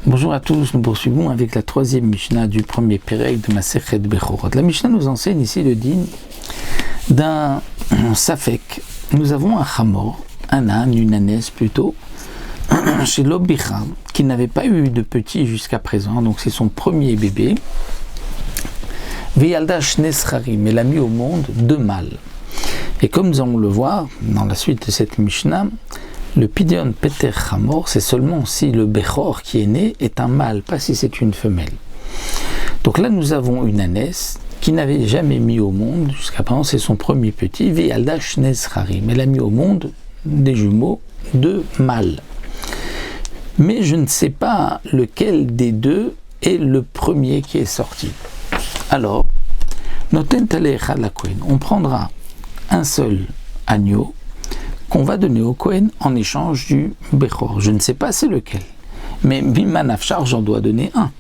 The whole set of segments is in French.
Bonjour à tous, nous poursuivons avec la troisième Mishnah du premier Pérec de Masechet Bechorot. La Mishnah nous enseigne ici le din d'un Safek. Nous avons un Chamor, un âne, une ânesse plutôt, chez l'Obicha, qui n'avait pas eu de petit jusqu'à présent, donc c'est son premier bébé. Veyalda Shne Scharim, elle a mis au monde deux mâles. Et comme nous allons le voir dans la suite de cette Mishnah, le Pidyon Peter Chamor, c'est seulement si le Bechor qui est né est un mâle, pas si c'est une femelle. Donc là, nous avons une ânesse qui n'avait jamais mis au monde, jusqu'à présent, c'est son premier petit, Veyalda Shne Scharim. Elle a mis au monde des jumeaux, deux mâles. Mais je ne sais pas lequel des deux est le premier qui est sorti. Alors, Noten Talei Echad la Kohen, on prendra un seul agneau qu'on va donner au Kohen en échange du Bechor. Je ne sais pas c'est lequel, mais Biman Afshar, j'en dois donner un,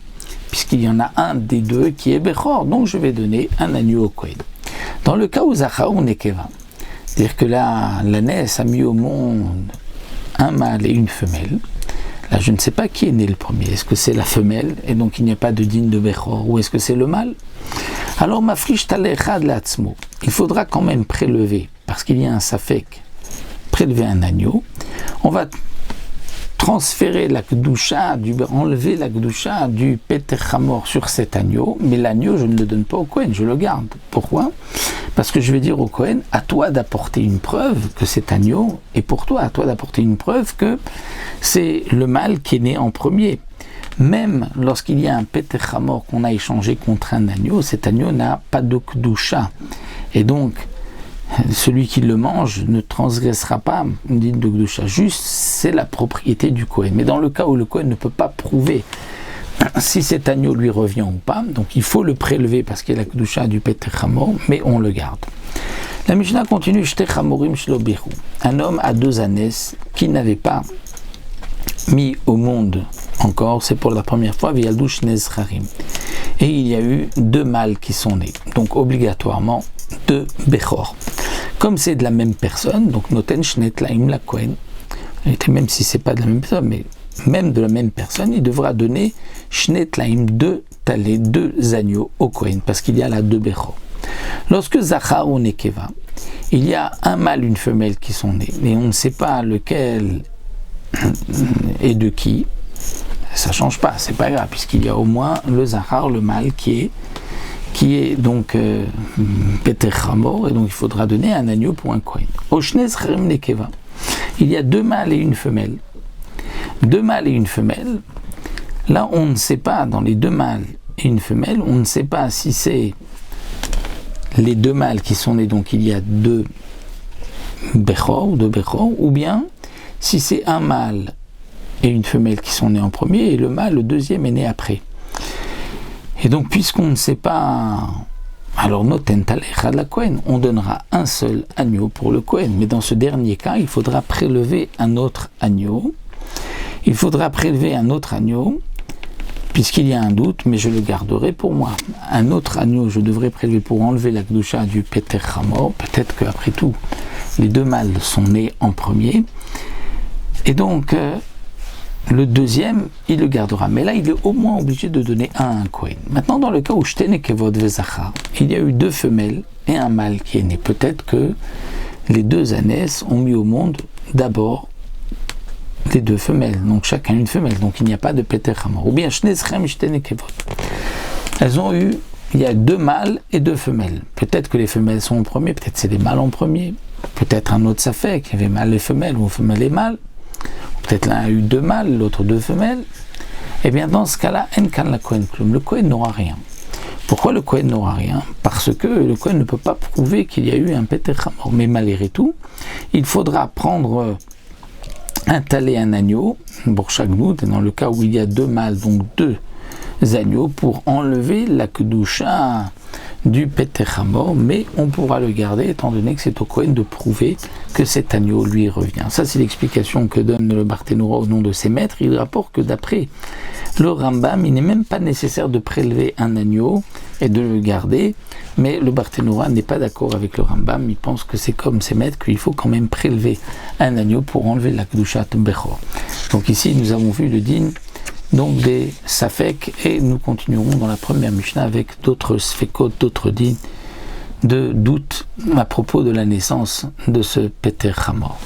puisqu'il y en a un des deux qui est Bechor, donc je vais donner un agneau au Kohen. Dans le cas où Zachar ou Nekeva, c'est-à-dire que là, l'ânesse a mis au monde un mâle et une femelle, là je ne sais pas qui est né le premier, est-ce que c'est la femelle, et donc il n'y a pas de digne de Bechor, ou est-ce que c'est le mâle? Alors Mafrish Talei Echad Latzmo, il faudra quand même prélever, parce qu'il y a un Safek, prélever un agneau, on va transférer la Kedusha, enlever la Kedusha du Peter Chamor sur cet agneau, mais l'agneau je ne le donne pas au Kohen, je le garde. Pourquoi? Parce que je vais dire au Kohen, à toi d'apporter une preuve que cet agneau est pour toi, à toi d'apporter une preuve que c'est le mâle qui est né en premier. Même lorsqu'il y a un Peter Chamor qu'on a échangé contre un agneau, cet agneau n'a pas de Kedusha. Et donc, celui qui le mange ne transgressera pas dit de Kedusha. Juste, c'est la propriété du Kohen. Mais dans le cas où le Kohen ne peut pas prouver si cet agneau lui revient ou pas, donc il faut le prélever parce qu'il y a la Kedusha du Peter Chamor, mais on le garde. La Mishnah continue, Shte Chamorim Shlo Bichu. Un homme a deux ânesses qui n'avaient pas mis au monde encore, c'est pour la première fois, Veyaldu Shne Scharim. Et il y a eu deux mâles qui sont nés, donc obligatoirement deux Bechor. Comme c'est de la même personne, donc Noten Shne Tlaim la Kohen, et même si c'est pas de la même personne, mais même de la même personne, il devra donner Shne Tlaim, deux talés, deux agneaux au Kohen, parce qu'il y a là deux Bechor. Lorsque Zachar ou Nekeva, il y a un mâle, une femelle qui sont nés, et on ne sait pas lequel et de qui, ça change pas, c'est pas grave, puisqu'il y a au moins le Zachar, le mâle qui est donc Peter Chamor, et donc il faudra donner un agneau pour un Kohen. Au Shne Scharim Nekeva, il y a deux mâles et une femelle. Deux mâles et une femelle, là on ne sait pas, dans les deux mâles et une femelle, on ne sait pas si c'est les deux mâles qui sont nés, donc il y a deux Bechor, ou bien si c'est un mâle et une femelle qui sont nés en premier, et le mâle, le deuxième, est né après. Et donc, puisqu'on ne sait pas, alors Noten Talei Echad la Kohen, on donnera un seul agneau pour le Kohen. Mais dans ce dernier cas, il faudra prélever un autre agneau. Il faudra prélever un autre agneau, puisqu'il y a un doute, mais je le garderai pour moi. Un autre agneau, je devrais prélever pour enlever la Kedusha du Peter Chamor. Peut-être qu'après tout, les deux mâles sont nés en premier. Et donc, le deuxième, il le gardera. Mais là, il est au moins obligé de donner un à un Kohen. Maintenant, dans le cas où Shte Nekevot Vezachar, il y a eu deux femelles et un mâle qui est né. Peut-être que les deux ânesses ont mis au monde d'abord les deux femelles. Donc, chacun une femelle. Donc, il n'y a pas de Peter Chamor. Ou bien Shne Scharim Shte Nekevot. Elles ont eu, il y a deux mâles et deux femelles. Peut-être que les femelles sont en premier, peut-être c'est les mâles en premier. Peut-être un autre Safek, il y avait mâle et femelle, ou femelle et mâle. Peut-être l'un a eu deux mâles, l'autre deux femelles. Eh bien, dans ce cas-là, Enkan la Kohen Klum, le Kohen n'aura rien. Pourquoi le Kohen n'aura rien? Parce que le Kohen ne peut pas prouver qu'il y a eu un Peter Chamor. Mais malgré tout, il faudra prendre un talé, un agneau, pour chaque doute, et dans le cas où il y a deux mâles, donc deux agneaux, pour enlever la Kedusha du Peter Chamor, mais on pourra le garder étant donné que c'est au Kohen de prouver que cet agneau lui revient. Ça, c'est l'explication que donne le Barthénoura au nom de ses maîtres. Il rapporte que d'après le Rambam, il n'est même pas nécessaire de prélever un agneau et de le garder, mais le Barthénoura n'est pas d'accord avec le Rambam. Il pense que c'est comme ses maîtres qu'il faut quand même prélever un agneau pour enlever la Kedushat Bechor. Donc ici, nous avons vu le din donc des Safek, et nous continuerons dans la première Mishnah avec d'autres Sfekot, d'autres dits de doute à propos de la naissance de ce Peter Hamor.